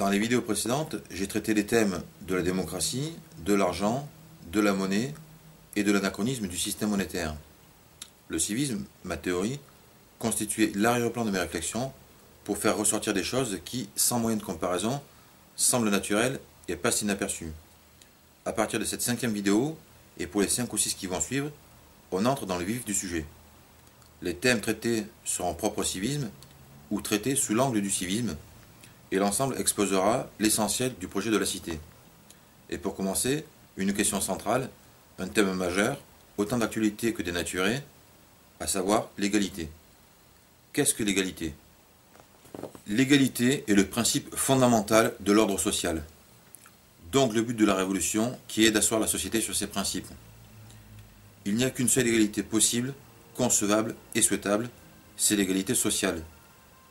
Dans les vidéos précédentes, j'ai traité les thèmes de la démocratie, de l'argent, de la monnaie et de l'anachronisme du système monétaire. Le civisme, ma théorie, constituait l'arrière-plan de mes réflexions pour faire ressortir des choses qui, sans moyen de comparaison, semblent naturelles et passent inaperçues. À partir de cette 5e vidéo, et pour les 5 ou 6 qui vont suivre, on entre dans le vif du sujet. Les thèmes traités seront propres au civisme ou traités sous l'angle du civisme, et l'ensemble exposera l'essentiel du projet de la cité. Et pour commencer, une question centrale, un thème majeur, autant d'actualité que dénaturé, à savoir l'égalité. Qu'est-ce que l'égalité? L'égalité est le principe fondamental de l'ordre social. Donc le but de la révolution qui est d'asseoir la société sur ces principes. Il n'y a qu'une seule égalité possible, concevable et souhaitable, c'est l'égalité sociale.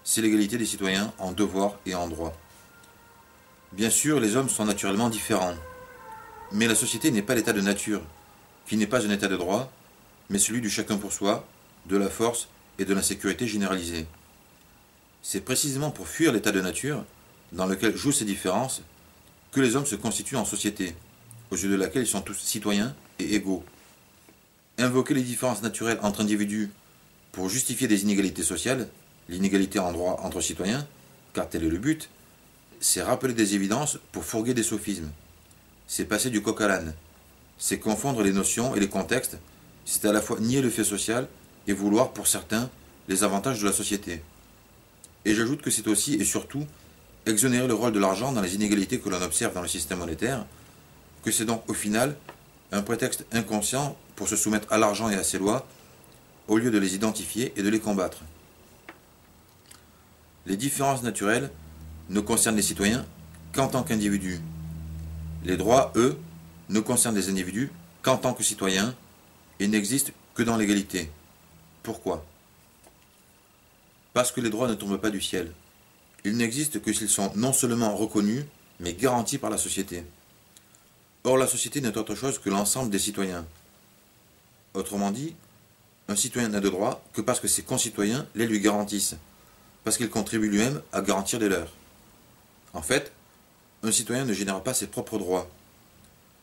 C'est l'égalité des citoyens en devoirs et en droits. Bien sûr, les hommes sont naturellement différents. Mais la société n'est pas l'état de nature, qui n'est pas un état de droit, mais celui du chacun pour soi, de la force et de l'insécurité généralisée. C'est précisément pour fuir l'état de nature, dans lequel jouent ces différences, que les hommes se constituent en société, aux yeux de laquelle ils sont tous citoyens et égaux. Invoquer les différences naturelles entre individus pour justifier des inégalités sociales, l'inégalité en droit entre citoyens, car tel est le but, c'est rappeler des évidences pour fourguer des sophismes. C'est passer du coq à l'âne. C'est confondre les notions et les contextes. C'est à la fois nier le fait social et vouloir, pour certains, les avantages de la société. Et j'ajoute que c'est aussi et surtout exonérer le rôle de l'argent dans les inégalités que l'on observe dans le système monétaire, que c'est donc au final un prétexte inconscient pour se soumettre à l'argent et à ses lois, au lieu de les identifier et de les combattre. Les différences naturelles ne concernent les citoyens qu'en tant qu'individus. Les droits, eux, ne concernent les individus qu'en tant que citoyens et n'existent que dans l'égalité. Pourquoi? Parce que les droits ne tombent pas du ciel. Ils n'existent que s'ils sont non seulement reconnus, mais garantis par la société. Or, la société n'est autre chose que l'ensemble des citoyens. Autrement dit, un citoyen n'a de droits que parce que ses concitoyens les lui garantissent, parce qu'il contribue lui-même à garantir les leurs. En fait, un citoyen ne génère pas ses propres droits.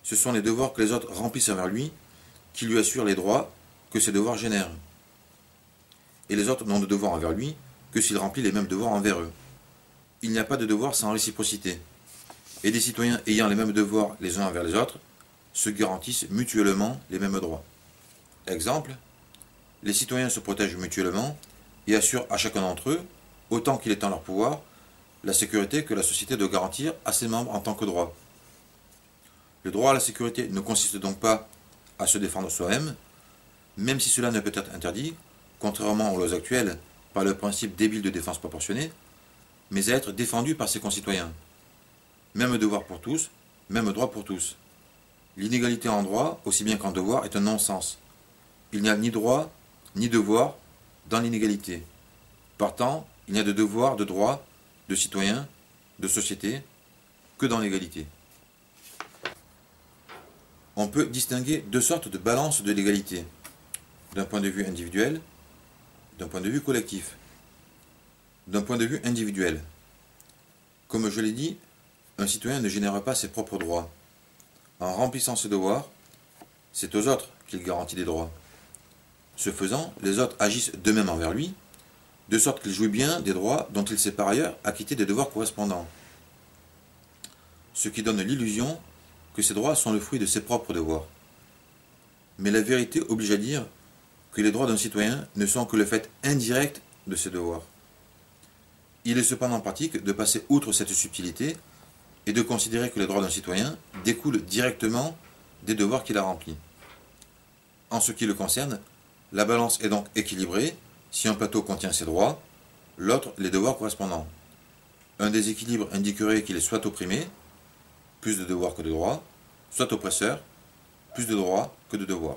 Ce sont les devoirs que les autres remplissent envers lui qui lui assurent les droits que ces devoirs génèrent. Et les autres n'ont de devoirs envers lui que s'il remplit les mêmes devoirs envers eux. Il n'y a pas de devoir sans réciprocité. Et des citoyens ayant les mêmes devoirs les uns envers les autres se garantissent mutuellement les mêmes droits. Exemple, les citoyens se protègent mutuellement et assurent à chacun d'entre eux, autant qu'il est en leur pouvoir, la sécurité que la société doit garantir à ses membres en tant que droit. Le droit à la sécurité ne consiste donc pas à se défendre soi-même, même si cela ne peut être interdit, contrairement aux lois actuelles, par le principe débile de défense proportionnée, mais à être défendu par ses concitoyens. Même devoir pour tous, même droit pour tous. L'inégalité en droit, aussi bien qu'en devoir, est un non-sens. Il n'y a ni droit, ni devoir dans l'inégalité. Partant, il n'y a de devoir, de droit, de citoyen, de société, que dans l'égalité. On peut distinguer deux sortes de balance de l'égalité, d'un point de vue individuel, d'un point de vue collectif. D'un point de vue individuel, comme je l'ai dit, un citoyen ne génère pas ses propres droits. En remplissant ses devoirs, c'est aux autres qu'il garantit des droits. Ce faisant, les autres agissent d'eux-mêmes envers lui, de sorte qu'il jouit bien des droits dont il s'est par ailleurs acquitté des devoirs correspondants. Ce qui donne l'illusion que ces droits sont le fruit de ses propres devoirs. Mais la vérité oblige à dire que les droits d'un citoyen ne sont que le fait indirect de ses devoirs. Il est cependant pratique de passer outre cette subtilité et de considérer que les droits d'un citoyen découlent directement des devoirs qu'il a remplis. En ce qui le concerne, la balance est donc équilibrée si un plateau contient ses droits, l'autre les devoirs correspondants. Un déséquilibre indiquerait qu'il est soit opprimé, plus de devoirs que de droits, soit oppresseur, plus de droits que de devoirs.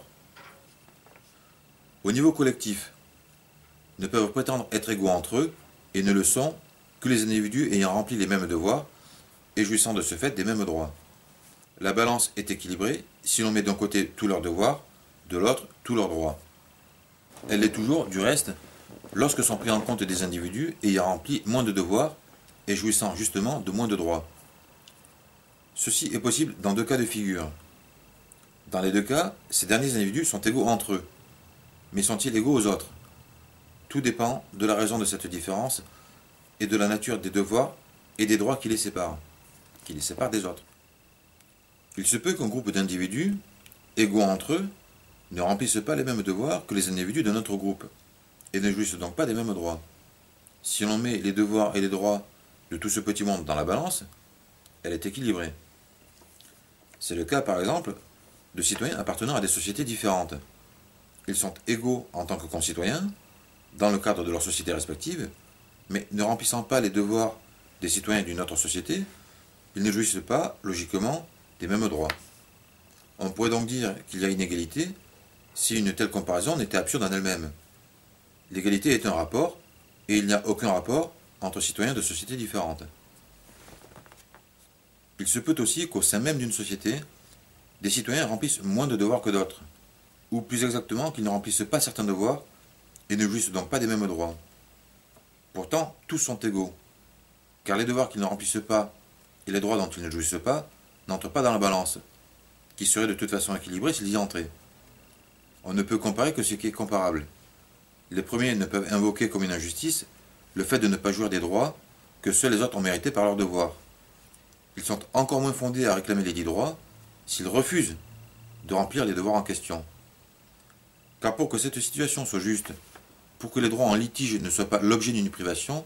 Au niveau collectif, ne peuvent prétendre être égaux entre eux et ne le sont que les individus ayant rempli les mêmes devoirs et jouissant de ce fait des mêmes droits. La balance est équilibrée si l'on met d'un côté tous leurs devoirs, de l'autre tous leurs droits. Elle l'est toujours, du reste, lorsque sont pris en compte des individus ayant rempli moins de devoirs et jouissant justement de moins de droits. Ceci est possible dans deux cas de figure. Dans les deux cas, ces derniers individus sont égaux entre eux, mais sont-ils égaux aux autres? Tout dépend de la raison de cette différence et de la nature des devoirs et des droits qui les séparent des autres. Il se peut qu'un groupe d'individus, égaux entre eux, ne remplissent pas les mêmes devoirs que les individus d'un autre groupe, et ne jouissent donc pas des mêmes droits. Si l'on met les devoirs et les droits de tout ce petit monde dans la balance, elle est équilibrée. C'est le cas, par exemple, de citoyens appartenant à des sociétés différentes. Ils sont égaux en tant que concitoyens, dans le cadre de leur société respective, mais ne remplissant pas les devoirs des citoyens d'une autre société, ils ne jouissent pas, logiquement, des mêmes droits. On pourrait donc dire qu'il y a inégalité si une telle comparaison n'était absurde en elle-même. L'égalité est un rapport, et il n'y a aucun rapport entre citoyens de sociétés différentes. Il se peut aussi qu'au sein même d'une société, des citoyens remplissent moins de devoirs que d'autres, ou plus exactement qu'ils ne remplissent pas certains devoirs et ne jouissent donc pas des mêmes droits. Pourtant, tous sont égaux, car les devoirs qu'ils ne remplissent pas et les droits dont ils ne jouissent pas n'entrent pas dans la balance, qui serait de toute façon équilibrée s'ils y entraient. On ne peut comparer que ce qui est comparable. Les premiers ne peuvent invoquer comme une injustice le fait de ne pas jouir des droits que seuls les autres ont mérités par leurs devoirs. Ils sont encore moins fondés à réclamer les dits droits s'ils refusent de remplir les devoirs en question. Car pour que cette situation soit juste, pour que les droits en litige ne soient pas l'objet d'une privation,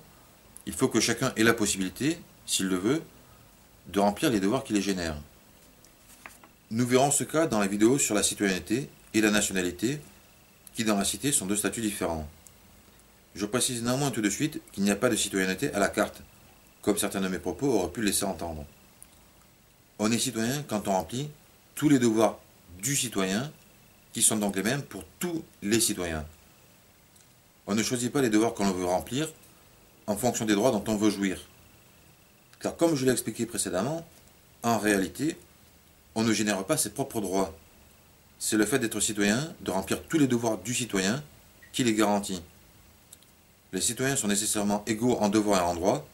il faut que chacun ait la possibilité, s'il le veut, de remplir les devoirs qui les génèrent. Nous verrons ce cas dans la vidéo sur la citoyenneté et la nationalité, qui dans la cité sont deux statuts différents. Je précise néanmoins tout de suite qu'il n'y a pas de citoyenneté à la carte, comme certains de mes propos auraient pu le laisser entendre. On est citoyen quand on remplit tous les devoirs du citoyen, qui sont donc les mêmes pour tous les citoyens. On ne choisit pas les devoirs qu'on veut remplir en fonction des droits dont on veut jouir. Car comme je l'ai expliqué précédemment, en réalité, on ne génère pas ses propres droits. C'est le fait d'être citoyen, de remplir tous les devoirs du citoyen, qui les garantit. Les citoyens sont nécessairement égaux en devoirs et en droits,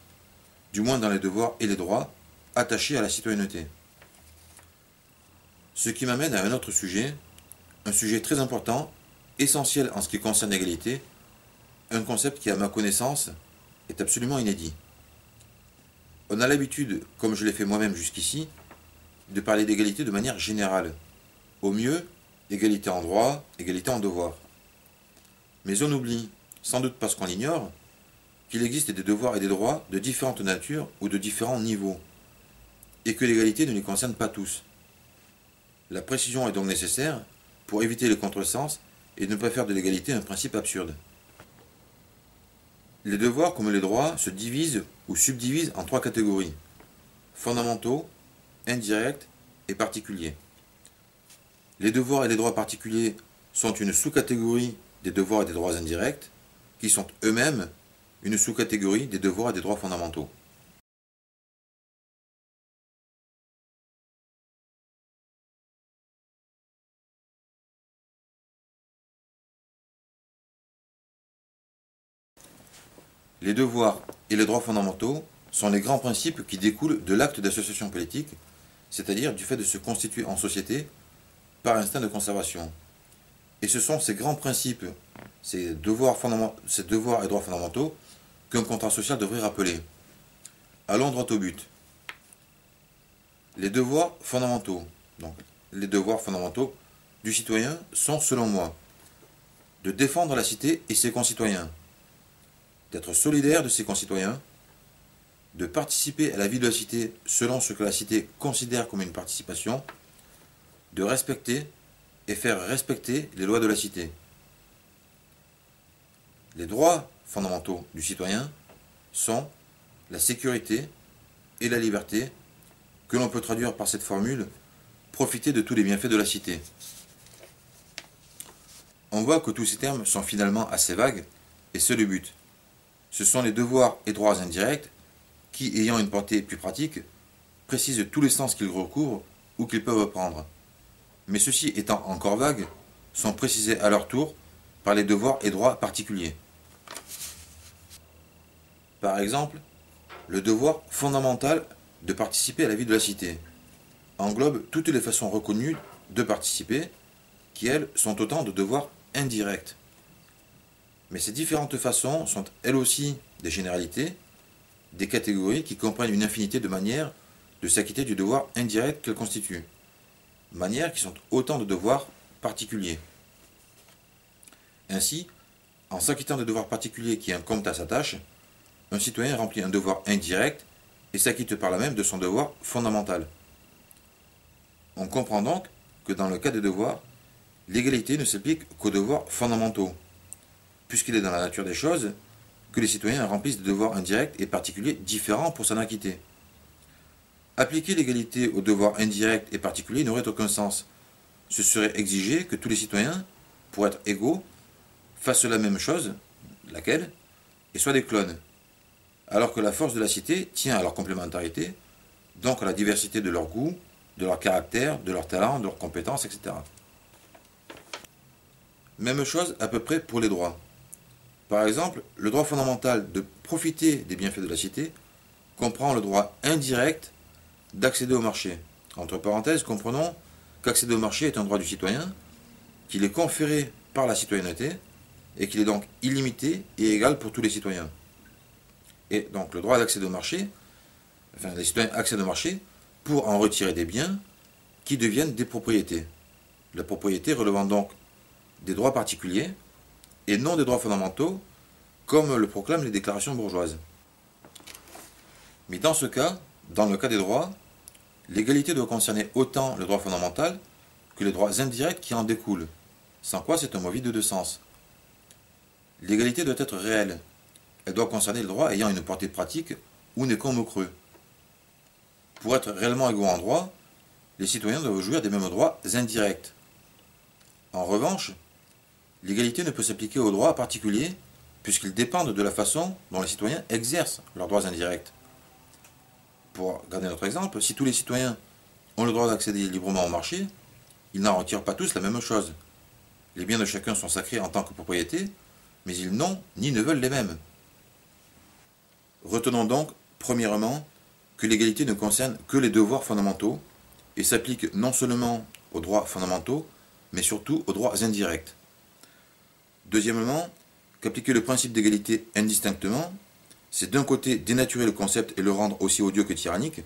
du moins dans les devoirs et les droits attachés à la citoyenneté. Ce qui m'amène à un autre sujet, un sujet très important, essentiel en ce qui concerne l'égalité, un concept qui, à ma connaissance, est absolument inédit. On a l'habitude, comme je l'ai fait moi-même jusqu'ici, de parler d'égalité de manière générale. Au mieux, égalité en droit, égalité en devoir. Mais on oublie, sans doute parce qu'on l'ignore, qu'il existe des devoirs et des droits de différentes natures ou de différents niveaux, et que l'égalité ne les concerne pas tous. La précision est donc nécessaire pour éviter les contresens et ne pas faire de l'égalité un principe absurde. Les devoirs comme les droits se divisent ou subdivisent en trois catégories: fondamentaux, indirects et particuliers. Les devoirs et les droits particuliers sont une sous-catégorie des devoirs et des droits indirects, qui sont eux-mêmes une sous-catégorie des devoirs et des droits fondamentaux. Les devoirs et les droits fondamentaux sont les grands principes qui découlent de l'acte d'association politique, c'est-à-dire du fait de se constituer en société par instinct de conservation. Et ce sont ces grands principes, ces devoirs et droits fondamentaux, qu'un contrat social devrait rappeler. Allons droit au but. Les devoirs fondamentaux, donc les devoirs fondamentaux du citoyen sont, selon moi, de défendre la cité et ses concitoyens, d'être solidaire de ses concitoyens, de participer à la vie de la cité selon ce que la cité considère comme une participation, de respecter et faire respecter les lois de la cité. Les droits fondamentaux du citoyen sont la sécurité et la liberté, que l'on peut traduire par cette formule « profiter de tous les bienfaits de la cité ». On voit que tous ces termes sont finalement assez vagues, et c'est le but. Ce sont les devoirs et droits indirects qui, ayant une portée plus pratique, précisent tous les sens qu'ils recouvrent ou qu'ils peuvent prendre. Mais ceux-ci étant encore vagues, sont précisés à leur tour par les devoirs et droits particuliers. Par exemple, Le devoir fondamental de participer à la vie de la cité englobe toutes les façons reconnues de participer, qui elles sont autant de devoirs indirects. Mais ces différentes façons sont elles aussi des généralités, des catégories qui comprennent une infinité de manières de s'acquitter du devoir indirect qu'elles constituent, manières qui sont autant de devoirs particuliers. Ainsi, en s'acquittant de devoirs particuliers qui incombent à sa tâche, un citoyen remplit un devoir indirect et s'acquitte par là même de son devoir fondamental. On comprend donc que dans le cas des devoirs, l'égalité ne s'applique qu'aux devoirs fondamentaux, puisqu'il est dans la nature des choses que les citoyens remplissent des devoirs indirects et particuliers différents pour s'en acquitter. Appliquer l'égalité aux devoirs indirects et particuliers n'aurait aucun sens. Ce serait exiger que tous les citoyens, pour être égaux, fassent la même chose, laquelle, et soient des clones, alors que la force de la cité tient à leur complémentarité, donc à la diversité de leurs goûts, de leur caractère, de leurs talents, de leurs compétences, etc. Même chose à peu près pour les droits. Par exemple, le droit fondamental de profiter des bienfaits de la cité comprend le droit indirect d'accéder au marché. Entre parenthèses, comprenons qu'accéder au marché est un droit du citoyen, qu'il est conféré par la citoyenneté, et qu'il est donc illimité et égal pour tous les citoyens. Et donc le droit d'accéder au marché, enfin les citoyens accèdent au marché pour en retirer des biens qui deviennent des propriétés. La propriété relevant donc des droits particuliers et non des droits fondamentaux, comme le proclament les déclarations bourgeoises. Mais dans ce cas, dans le cas des droits, l'égalité doit concerner autant le droit fondamental que les droits indirects qui en découlent, sans quoi c'est un mot vide de sens. L'égalité doit être réelle. Elle doit concerner le droit ayant une portée pratique ou n'est qu'un mot creux. Pour être réellement égaux en droit, les citoyens doivent jouir des mêmes droits indirects. En revanche, l'égalité ne peut s'appliquer aux droits particuliers puisqu'ils dépendent de la façon dont les citoyens exercent leurs droits indirects. Pour garder notre exemple, si tous les citoyens ont le droit d'accéder librement au marché, ils n'en retirent pas tous la même chose. Les biens de chacun sont sacrés en tant que propriété, mais ils n'ont ni ne veulent les mêmes. Retenons donc, premièrement, que l'égalité ne concerne que les devoirs fondamentaux et s'applique non seulement aux droits fondamentaux, mais surtout aux droits indirects. Deuxièmement, qu'appliquer le principe d'égalité indistinctement, c'est d'un côté dénaturer le concept et le rendre aussi odieux que tyrannique,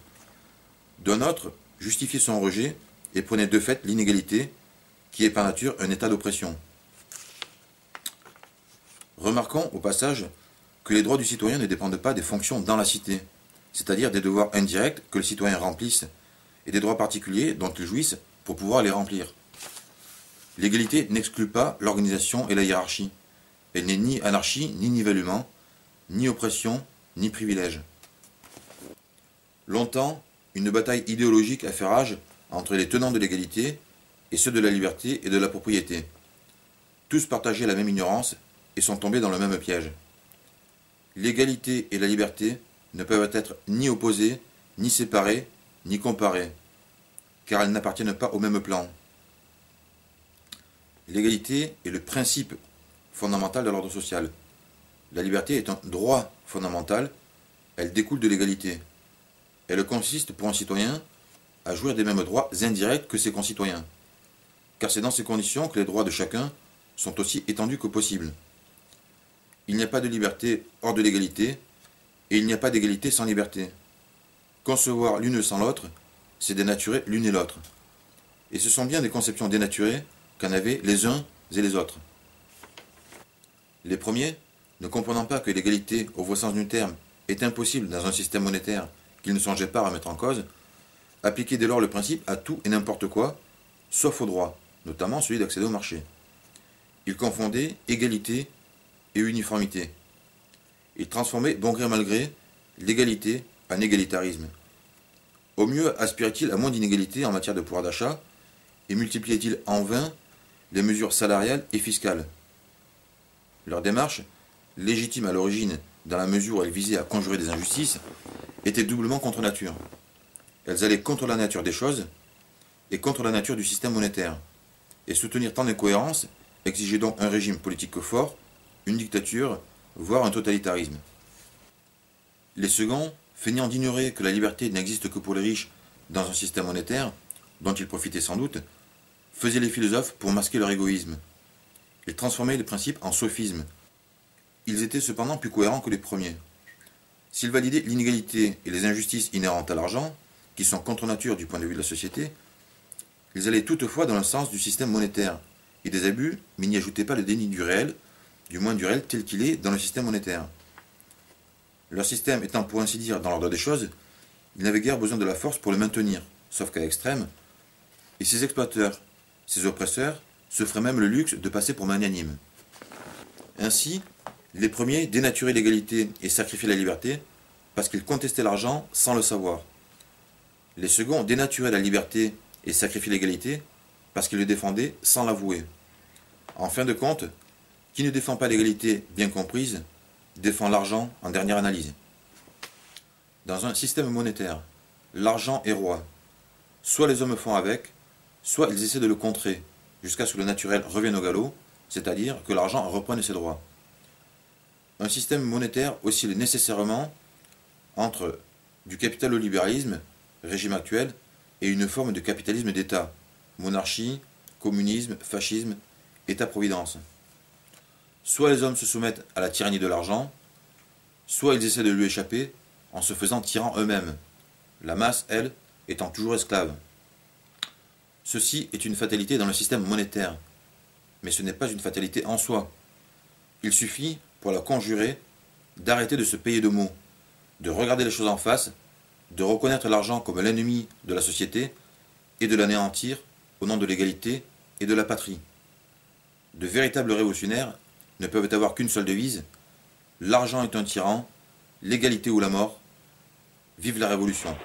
d'un autre, justifier son rejet et prôner de fait l'inégalité, qui est par nature un état d'oppression. Remarquons au passage que les droits du citoyen ne dépendent pas des fonctions dans la cité, c'est-à-dire des devoirs indirects que le citoyen remplisse et des droits particuliers dont il jouisse pour pouvoir les remplir. L'égalité n'exclut pas l'organisation et la hiérarchie. Elle n'est ni anarchie, ni nivellement, ni oppression, ni privilège. Longtemps, une bataille idéologique a fait rage entre les tenants de l'égalité et ceux de la liberté et de la propriété. Tous partageaient la même ignorance et sont tombés dans le même piège. L'égalité et la liberté ne peuvent être ni opposées, ni séparées, ni comparées, car elles n'appartiennent pas au même plan. L'égalité est le principe fondamental de l'ordre social. La liberté est un droit fondamental, elle découle de l'égalité. Elle consiste pour un citoyen à jouir des mêmes droits indirects que ses concitoyens, car c'est dans ces conditions que les droits de chacun sont aussi étendus que possible. Il n'y a pas de liberté hors de l'égalité, et il n'y a pas d'égalité sans liberté. Concevoir l'une sans l'autre, c'est dénaturer l'une et l'autre. Et ce sont bien des conceptions dénaturées qu'en avaient les uns et les autres. Les premiers, ne comprenant pas que l'égalité, au vrai sens du terme, est impossible dans un système monétaire qu'ils ne songeaient pas à remettre en cause, appliquaient dès lors le principe à tout et n'importe quoi, sauf au droit, notamment celui d'accéder au marché. Ils confondaient égalité et uniformité. Ils transformaient, bon gré mal gré, l'égalité en égalitarisme. Au mieux aspiraient-ils à moins d'inégalité en matière de pouvoir d'achat et multipliaient-ils en vain les mesures salariales et fiscales. Leur démarche, légitime à l'origine dans la mesure où elle visait à conjurer des injustices, était doublement contre nature. Elles allaient contre la nature des choses et contre la nature du système monétaire. Et soutenir tant d'incohérences exigeait donc un régime politique fort, une dictature, voire un totalitarisme. Les seconds feignant d'ignorer que la liberté n'existe que pour les riches dans un système monétaire, dont ils profitaient sans doute, faisaient les philosophes pour masquer leur égoïsme. Ils transformaient les principes en sophismes. Ils étaient cependant plus cohérents que les premiers. S'ils validaient l'inégalité et les injustices inhérentes à l'argent, qui sont contre nature du point de vue de la société, ils allaient toutefois dans le sens du système monétaire et des abus, mais n'y ajoutaient pas le déni du réel, du moins du réel tel qu'il est dans le système monétaire. Leur système étant pour ainsi dire dans l'ordre des choses, ils n'avaient guère besoin de la force pour le maintenir, sauf qu'à l'extrême, et ces exploiteurs, ces oppresseurs, se feraient même le luxe de passer pour magnanimes. Ainsi, les premiers dénaturaient l'égalité et sacrifiaient la liberté parce qu'ils contestaient l'argent sans le savoir. Les seconds dénaturaient la liberté et sacrifiaient l'égalité parce qu'ils le défendaient sans l'avouer. En fin de compte, qui ne défend pas l'égalité bien comprise, défend l'argent en dernière analyse. Dans un système monétaire, l'argent est roi. Soit les hommes font avec, soit ils essaient de le contrer, jusqu'à ce que le naturel revienne au galop, c'est-à-dire que l'argent reprenne ses droits. Un système monétaire oscille nécessairement entre du capitalolibéralisme, régime actuel, et une forme de capitalisme d'État, monarchie, communisme, fascisme, État-providence. Soit les hommes se soumettent à la tyrannie de l'argent, soit ils essaient de lui échapper en se faisant tyrans eux-mêmes, la masse, elle, étant toujours esclave. Ceci est une fatalité dans le système monétaire, mais ce n'est pas une fatalité en soi. Il suffit, pour la conjurer, d'arrêter de se payer de mots, de regarder les choses en face, de reconnaître l'argent comme l'ennemi de la société et de l'anéantir au nom de l'égalité et de la patrie. De véritables révolutionnaires ne peuvent avoir qu'une seule devise: l'argent est un tyran, l'égalité ou la mort. Vive la révolution!